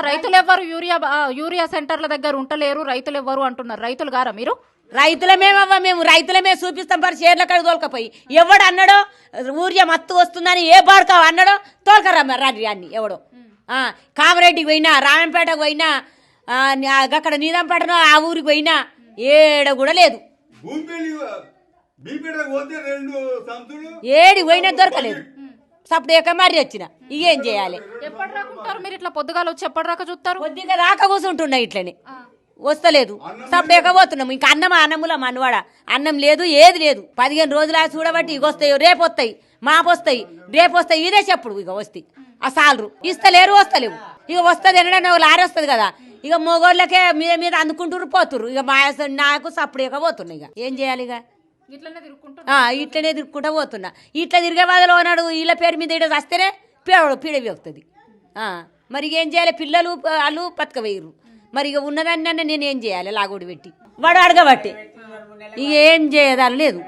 రైతులు ఎవ్వరు యూరియా సెంటర్ల దగ్గర ఉంటలేరు, రైతులు ఎవ్వరు అంటున్నారు. రైతులు గారా మీరు? రైతులమేమవ్వ, మేము రైతులమే చూపిస్తాం. మరి షేర్ల కాడ తోలుకపోయి ఎవడు అన్నాడో ఊరియా మత్తు వస్తుందని ఏ బాడుకా అన్నాడో తోలుకరమ్మ రాని అన్ని ఎవడో. కామరెడ్డికి పోయినా, రామంపేటకు పోయినా, అక్కడ నీదంపేటనో ఆ ఊరికి పోయినా ఏడ కూడా లేదు. ఏడి పోయినా దొరకలేదు. సప్పుడు మర్రి వచ్చిన ఇకేం చేయాలి? ఎప్పటి రాకుంటారు మీరు? ఇట్లా పొద్దుగాల వచ్చి ఎప్పటి రాక చూస్తారు? కొద్దిగా దాకా కూర్చుంటున్నా ఇట్లనే, వస్తలేదు. సప్పుడు పోతున్నాం. ఇంకా అన్నముల మనవాడ అన్నం లేదు, ఏది లేదు. 15 రోజులు చూడబట్టి ఇక వస్తాయి, రేపు వస్తాయి, మాపు వస్తాయి, రేపు వస్తాయి. ఇదే చెప్పుడు ఇక వస్తాయి. ఆ సాలరు ఇస్తలేరు, వస్తలేవు. ఇక వస్తుంది ఎన్నడన్నా లారీ వస్తుంది కదా, ఇక మొగోళ్ళకే మీద మీద అందుకుంటారు పోతురు. ఇక మా నాకు సప్పుడు పోతున్నా. ఇక ఏం చేయాలి? ఇక ఇట్లనే తిరుక్కుంటా పోతున్నా. ఇట్లా తిరిగే వాదలో ఉన్నాడు. వీళ్ళ పేరు మీద ఇడ వస్తేనే పీడవి వస్తుంది. మరి ఏం చేయాలి? పిల్లలు వాళ్ళు బతకవేయరు. మరి ఇక ఉన్నదాన్ని నేను ఏం చేయాలి? లాగోడి పెట్టి వాడు అడగబట్టి ఇక ఏం చేయదాని లేదు.